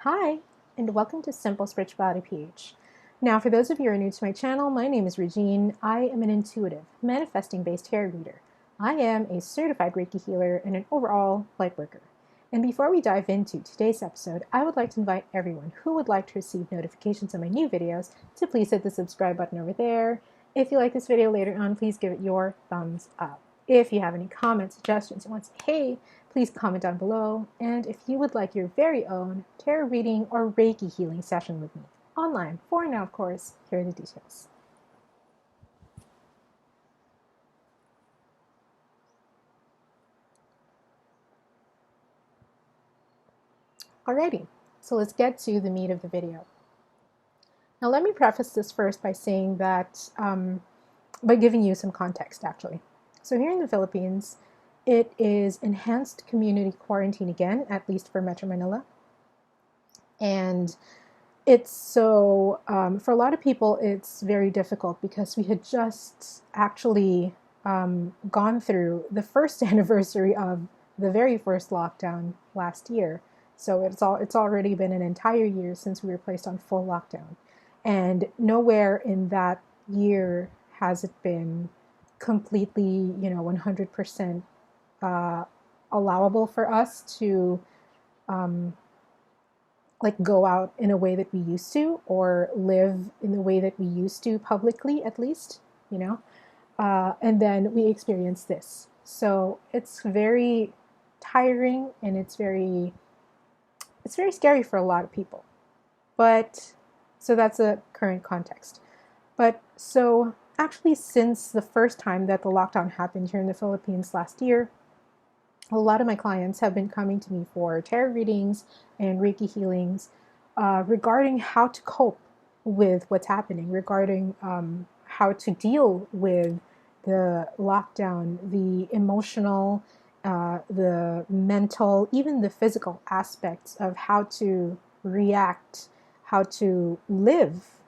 Hi, and welcome to SimpleSpiritualityPH. Now, for those of you who are new to my channel, my name is Regine. I am an intuitive, manifesting-based tarot reader. I am a certified Reiki healer and an overall lightworker. And before we dive into today's episode, I would like to invite everyone who would like to receive notifications of my new videos to please hit the subscribe button over there. If you like this video later on, please give it your thumbs up. If you have any comments, suggestions, and want to say hey, please comment down below. And if you would like your very own tarot reading or Reiki healing session with me, online, for now of course, here are the details. Alrighty, so let's get to the meat of the video. Now let me preface this first by saying that, by giving you some context actually. So here in the Philippines, it is enhanced community quarantine again, at least for Metro Manila. And it's so, for a lot of people, it's very difficult because we had just actually gone through the first anniversary of the very first lockdown last year. So it's already been an entire year since we were placed on full lockdown. And nowhere in that year has it been completely, 100% allowable for us to go out in a way that we used to, or live in the way that we used to publicly, at least, and then we experienced this. So it's very tiring and it's very scary for a lot of people. But so that's a current context. But so actually, since the first time that the lockdown happened here in the Philippines last year, a lot of my clients have been coming to me for tarot readings and Reiki healings regarding how to cope with what's happening, regarding how to deal with the lockdown, the emotional, the mental, even the physical aspects of how to react, how to live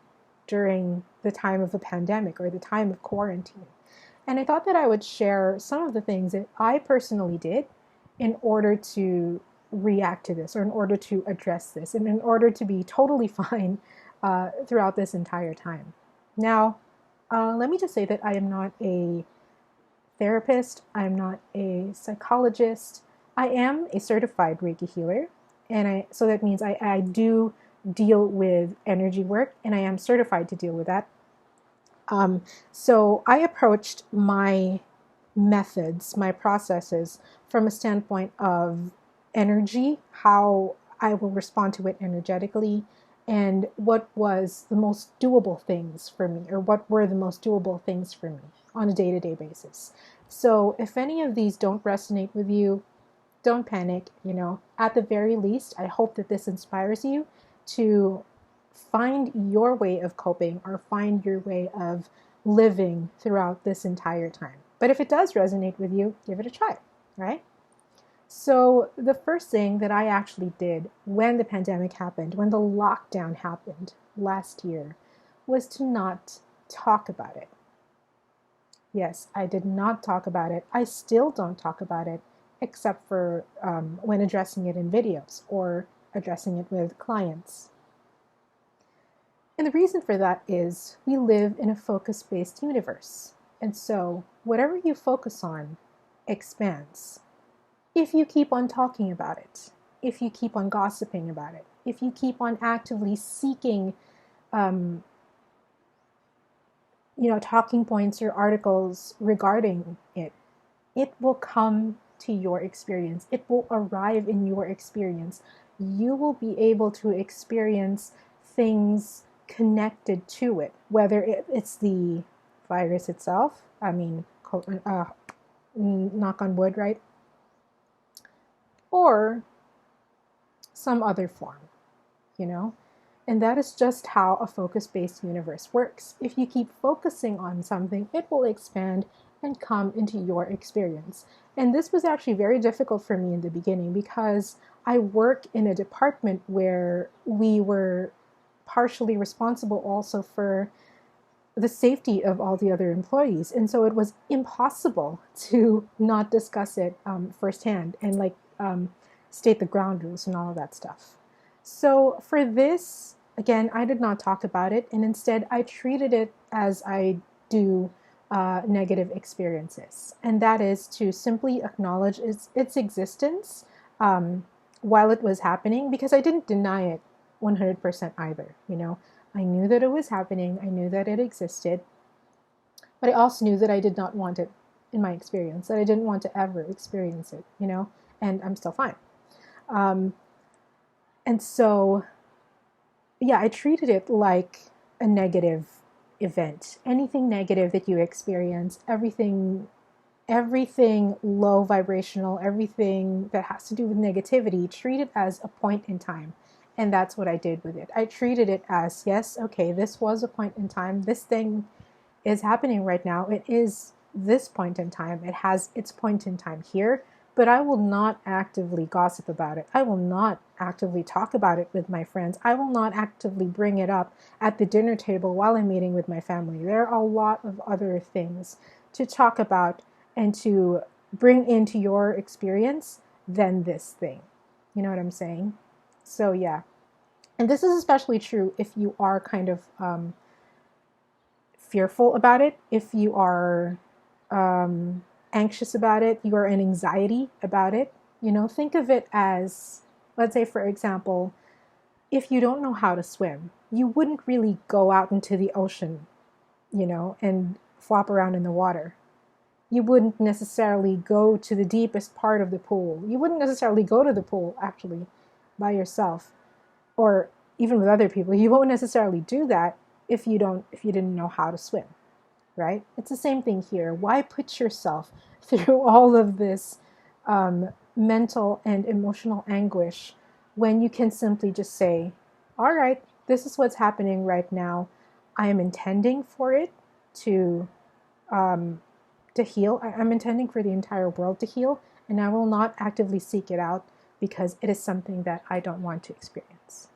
during the time of a pandemic or the time of quarantine. And I thought that I would share some of the things that I personally did in order to react to this, or in order to address this, and in order to be totally fine throughout this entire time. Now, let me just say that I am not a therapist. I'm not a psychologist. I am a certified Reiki healer, and so that means I do deal with energy work, and I am certified to deal with that. So I approached my methods, my processes, from a standpoint of energy, how I will respond to it energetically, and what was the most doable things for me, or what were the most doable things for me on a day-to-day basis. So if any of these don't resonate with you, don't panic. At the very least, I hope that this inspires you to find your way of coping, or find your way of living throughout this entire time. But if it does resonate with you, give it a try, right? So the first thing that I actually did when the pandemic happened, when the lockdown happened last year, was to not talk about it. Yes, I did not talk about it. I still don't talk about it, except for when addressing it in videos or addressing it with clients. And the reason for that is we live in a focus-based universe. And so whatever you focus on expands. If you keep on talking about it, if you keep on gossiping about it, if you keep on actively seeking, talking points or articles regarding it, it will come to your experience. It will arrive in your experience. You will be able to experience things connected to it, whether it's the virus itself, knock on wood, right? Or some other form, And that is just how a focus-based universe works. If you keep focusing on something, it will expand and come into your experience. And this was actually very difficult for me in the beginning because I work in a department where we were partially responsible also for the safety of all the other employees. And so it was impossible to not discuss it firsthand and state the ground rules and all of that stuff. So for this, again, I did not talk about it, and instead I treated it as I do negative experiences, and that is to simply acknowledge its existence um, while it was happening, because I didn't deny it 100% either. I knew that it was happening, I knew that it existed, but I also knew that I did not want it in my experience, that I didn't want to ever experience it, and I'm still fine. Um, and so yeah, I treated it like a negative event. Anything negative that you experience, everything low vibrational, everything that has to do with negativity, treat it as a point in time. And that's what I did with it. I treated it as, yes, okay, this was a point in time. This thing is happening right now. It is this point in time. It has its point in time here, but I will not actively gossip about it. I will not actively talk about it with my friends. I will not actively bring it up at the dinner table while I'm meeting with my family. There are a lot of other things to talk about and to bring into your experience than this thing. You know what I'm saying? So, yeah. And this is especially true if you are kind of fearful about it, if you are anxious about it, you are in anxiety about it. Think of it as, let's say, for example, if you don't know how to swim, you wouldn't really go out into the ocean, and flop around in the water. You wouldn't necessarily go to the deepest part of the pool. You wouldn't necessarily go to the pool, actually, by yourself, or even with other people. You won't necessarily do that if you didn't know how to swim, right? It's the same thing here. Why put yourself through all of this mental and emotional anguish when you can simply just say, all right, this is what's happening right now. I am intending for it to heal. I'm intending for the entire world to heal, and I will not actively seek it out because it is something that I don't want to experience.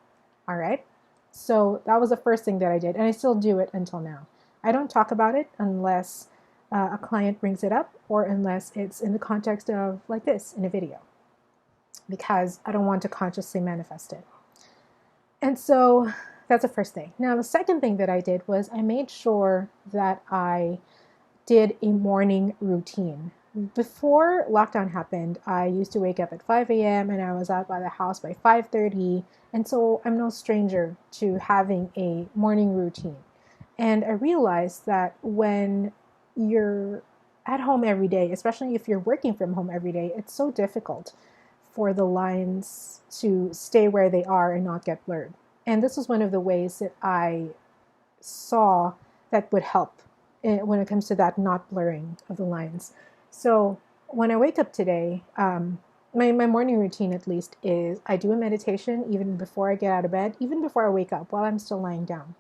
All right? So that was the first thing that I did, and I still do it until now. I don't talk about it unless a client brings it up or unless it's in the context of like this in a video, because I don't want to consciously manifest it. And so that's the first thing. Now, the second thing that I did was I made sure that I did a morning routine. Before lockdown happened, I used to wake up at 5 a.m. and I was out by the house by 5:30. And so I'm no stranger to having a morning routine. And I realized that when you're at home every day, especially if you're working from home every day, it's so difficult for the lines to stay where they are and not get blurred. And this was one of the ways that I saw that would help when it comes to that not blurring of the lines. So when I wake up today, my morning routine at least is I do a meditation even before I get out of bed, even before I wake up while I'm still lying down.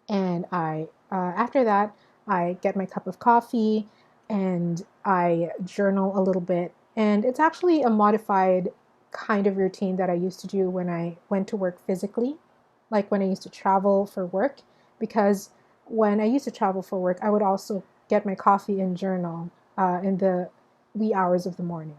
And after that, I get my cup of coffee and I journal a little bit. And it's actually a modified kind of routine that I used to do when I went to work physically, like when I used to travel for work, because when I used to travel for work, I would also get my coffee and journal in the wee hours of the morning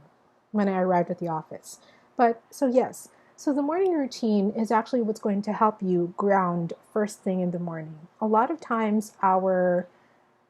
when I arrived at the office. But so yes, so the morning routine is actually what's going to help you ground first thing in the morning. A lot of times our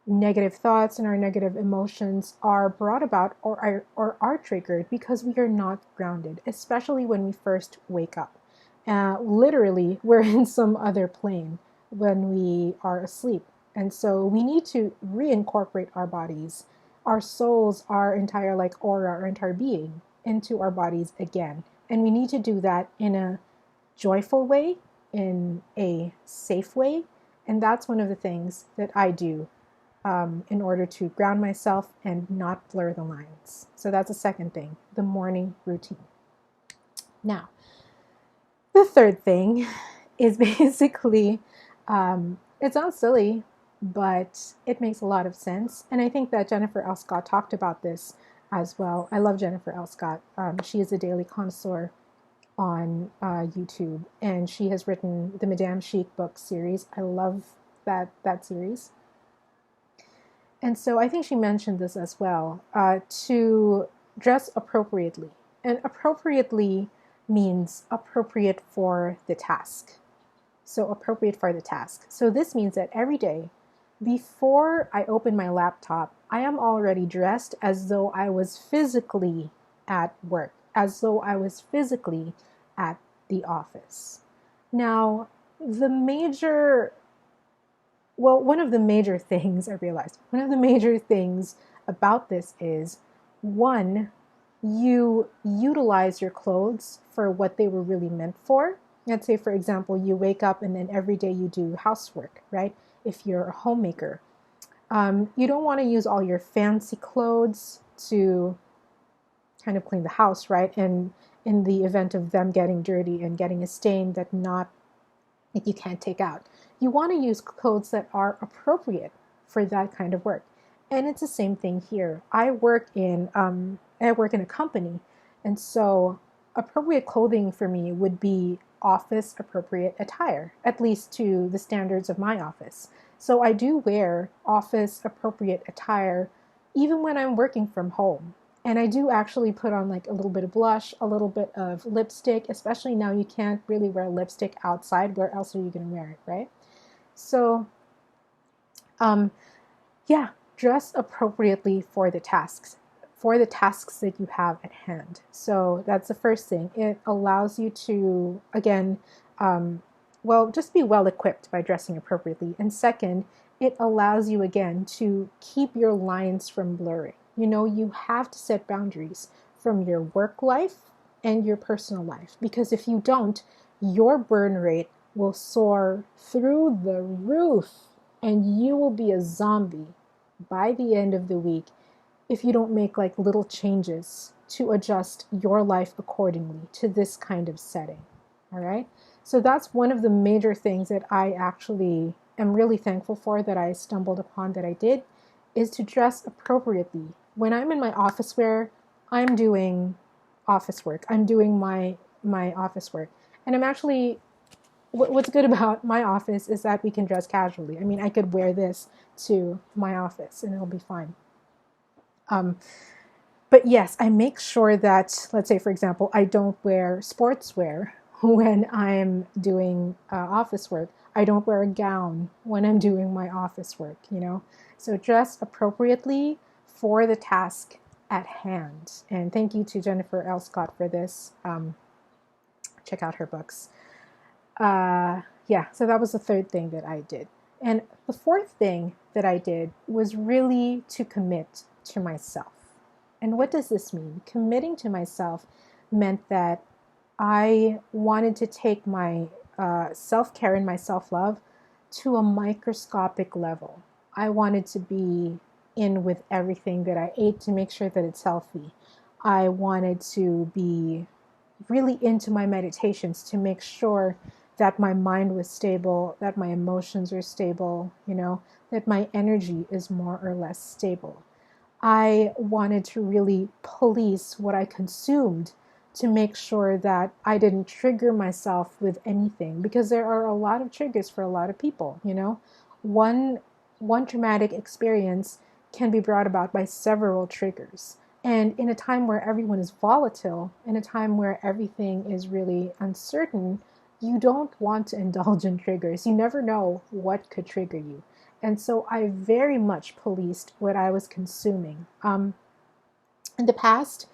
negative thoughts and our negative emotions are brought about or are triggered because we are not grounded, especially when we first wake up. Literally, we're in some other plane when we are asleep. And so we need to reincorporate our bodies, our souls, our entire aura, our entire being into our bodies again. And we need to do that in a joyful way, in a safe way. And that's one of the things that I do in order to ground myself and not blur the lines. So that's the second thing, the morning routine. Now, the third thing is basically, it sounds silly, but it makes a lot of sense. And I think that Jennifer L. Scott talked about this as well. I love Jennifer L. Scott. She is a daily connoisseur on YouTube, and she has written the Madame Chic book series. I love that series. And so I think she mentioned this as well, to dress appropriately. And appropriately means appropriate for the task. So appropriate for the task. So this means that every day, before I open my laptop, I am already dressed as though I was physically at work, as though I was physically at the office. Now, one of the major things I realized, one of the major things about this is, one, you utilize your clothes for what they were really meant for. Let's say, for example, you wake up and then every day you do housework, right? If you're a homemaker, you don't want to use all your fancy clothes to kind of clean the house, right? And in the event of them getting dirty and getting a stain that you can't take out, you want to use clothes that are appropriate for that kind of work. And it's the same thing here. I work in a company, and so appropriate clothing for me would be office appropriate attire, at least to the standards of my office. So I do wear office appropriate attire even when I'm working from home. And I do actually put on like a little bit of blush, a little bit of lipstick, especially now you can't really wear lipstick outside. Where else are you going to wear it, right? So, yeah, dress appropriately for the tasks that you have at hand. So that's the first thing. It allows you to, again, just be well equipped by dressing appropriately. And second, it allows you, again, to keep your lines from blurring. You have to set boundaries from your work life and your personal life, because if you don't, your burn rate will soar through the roof and you will be a zombie by the end of the week if you don't make like little changes to adjust your life accordingly to this kind of setting. All right. So that's one of the major things that I actually am really thankful for, that I stumbled upon, that I did, is to dress appropriately. When I'm in my office wear, I'm doing office work. I'm doing my office work. And I'm actually, what's good about my office is that we can dress casually. I mean, I could wear this to my office and it'll be fine. But yes, I make sure that, let's say, for example, I don't wear sportswear when I'm doing office work. I don't wear a gown when I'm doing my office work, So dress appropriately for the task at hand. And thank you to Jennifer L. Scott for this. Check out her books. So that was the third thing that I did. And the fourth thing that I did was really to commit to myself. And what does this mean? Committing to myself meant that I wanted to take my self-care and my self-love to a microscopic level. I wanted to be in with everything that I ate to make sure that it's healthy. I wanted to be really into my meditations to make sure that my mind was stable, that my emotions are stable, that my energy is more or less stable. I wanted to really police what I consumed to make sure that I didn't trigger myself with anything, because there are a lot of triggers for a lot of people, One traumatic experience can be brought about by several triggers. And in a time where everyone is volatile, in a time where everything is really uncertain, you don't want to indulge in triggers. You never know what could trigger you. And so I very much policed what I was consuming. In the past,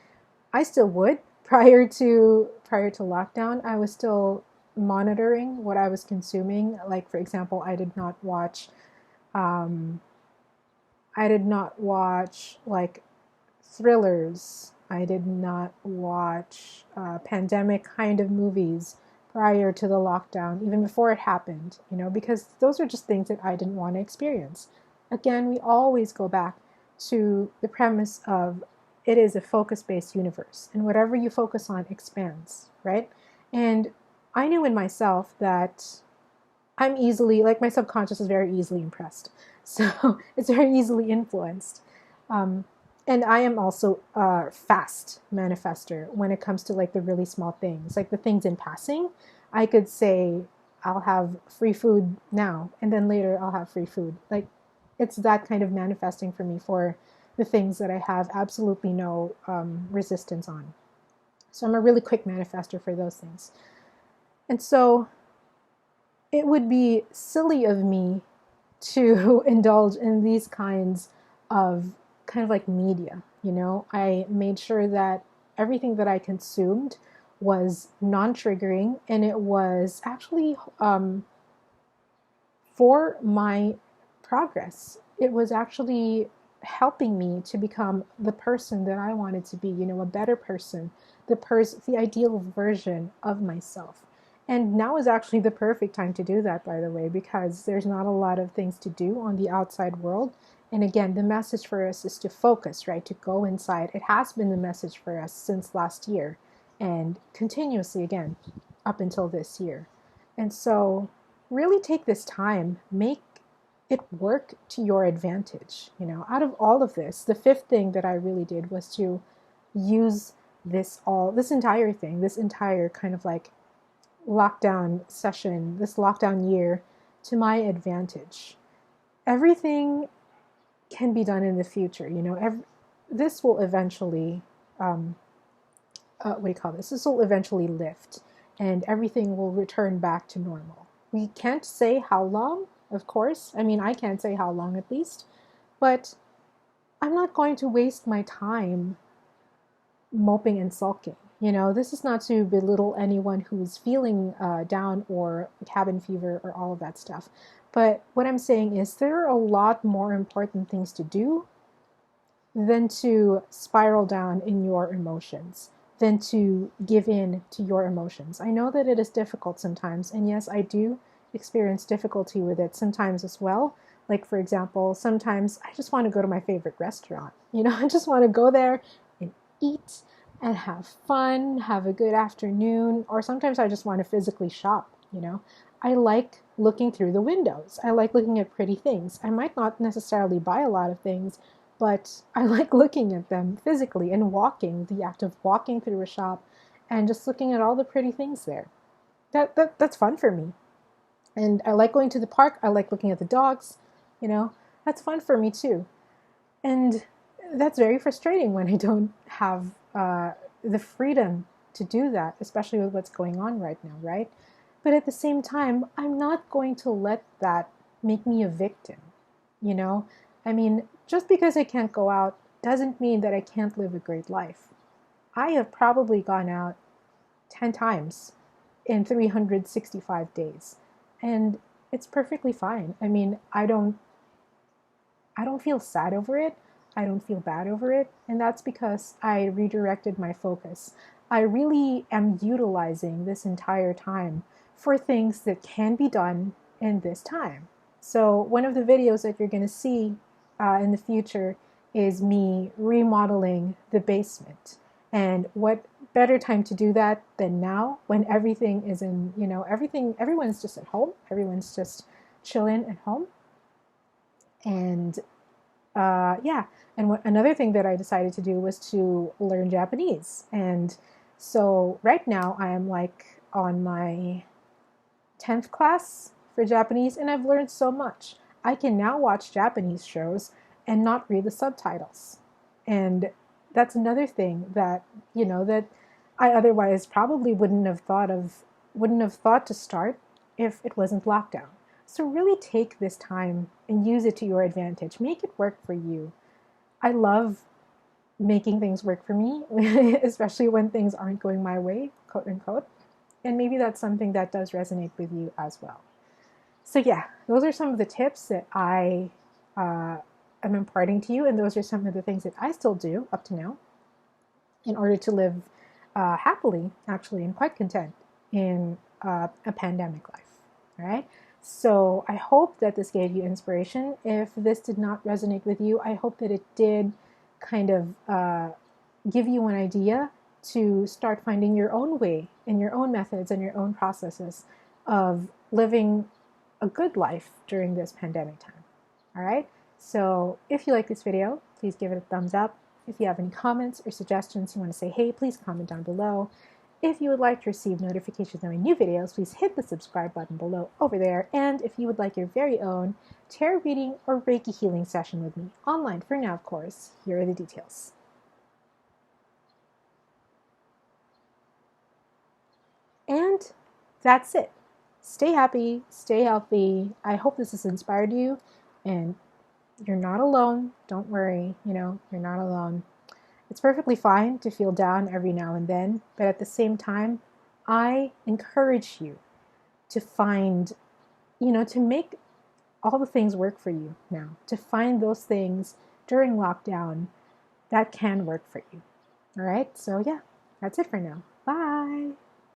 I still would. Prior to lockdown, I was still monitoring what I was consuming. Like, for example, I did not watch like thrillers. I did not watch pandemic kind of movies prior to the lockdown, even before it happened, because those are just things that I didn't want to experience. Again, we always go back to the premise of it is a focus-based universe, and whatever you focus on expands, right? And I knew in myself that I'm easily, like, my subconscious is very easily impressed. So it's very easily influenced. And I am also a fast manifester when it comes to like the really small things, like the things in passing. I could say, I'll have free food now, and then later I'll have free food. Like, it's that kind of manifesting for me for the things that I have absolutely no resistance on. So I'm a really quick manifester for those things. And so it would be silly of me to indulge in these kinds of kind of like media. I made sure that everything that I consumed was non-triggering, and it was actually for my progress. It was actually helping me to become the person that I wanted to be, a better person, the ideal version of myself. And now is actually the perfect time to do that, by the way, because there's not a lot of things to do on the outside world. And again, the message for us is to focus, right? To go inside. It has been the message for us since last year and continuously again up until this year. And so really take this time, make it work to your advantage. Out of all of this, the fifth thing that I really did was to use this entire thing, this entire kind of like lockdown session, this lockdown year to my advantage. Everything can be done in the future. This will eventually, This will eventually lift and everything will return back to normal. We can't say how long, of course. I mean, I can't say how long at least, but I'm not going to waste my time moping and sulking. This is not to belittle anyone who's feeling down or cabin fever or all of that stuff. But what I'm saying is there are a lot more important things to do than to spiral down in your emotions, than to give in to your emotions. I know that it is difficult sometimes, and yes, I do experience difficulty with it sometimes as well. Like, for example, sometimes I just want to go to my favorite restaurant. I just want to go there and eat and have fun, have a good afternoon, or sometimes I just want to physically shop. I like looking through the windows. I like looking at pretty things. I might not necessarily buy a lot of things, but I like looking at them physically and the act of walking through a shop and just looking at all the pretty things there. That's fun for me. And I like going to the park. I like looking at the dogs. That's fun for me too. And that's very frustrating when I don't have the freedom to do that, especially with what's going on right now, right? But at the same time, I'm not going to let that make me a victim. I mean, just because I can't go out doesn't mean that I can't live a great life. I have probably gone out 10 times in 365 days, and it's perfectly fine. I mean, I don't feel sad over it. I don't feel bad over it. And that's because I redirected my focus. I really am utilizing this entire time for things that can be done in this time. So one of the videos that you're going to see in the future is me remodeling the basement. And what better time to do that than now when everything is everyone's just at home. Everyone's just chilling at home. And another thing that I decided to do was to learn Japanese. And so right now I am like on my 10th class for Japanese, and I've learned so much. I can now watch Japanese shows and not read the subtitles. And that's another thing that, that I otherwise probably wouldn't have thought to start if it wasn't lockdown. So really take this time and use it to your advantage. Make it work for you. I love making things work for me, especially when things aren't going my way, quote unquote. And maybe that's something that does resonate with you as well. So yeah, those are some of the tips that I am imparting to you. And those are some of the things that I still do up to now in order to live happily, actually, and quite content in a pandemic life. All right. So I hope that this gave you inspiration. If this did not resonate with you, I hope that it did kind of give you an idea to start finding your own way and your own methods and your own processes of living a good life during this pandemic time. All right. So if you like this video, please give it a thumbs up. If you have any comments or suggestions you want to say, hey, please comment down below. If you would like to receive notifications of my new videos, please hit the subscribe button below over there. And if you would like your very own tarot reading or Reiki healing session with me, online for now, of course, here are the details. And that's it. Stay happy, stay healthy. I hope this has inspired you, and you're not alone. Don't worry, you're not alone. It's perfectly fine to feel down every now and then, but at the same time, I encourage you to find, to make all the things work for you now, to find those things during lockdown that can work for you. All right, so yeah, that's it for now. Bye.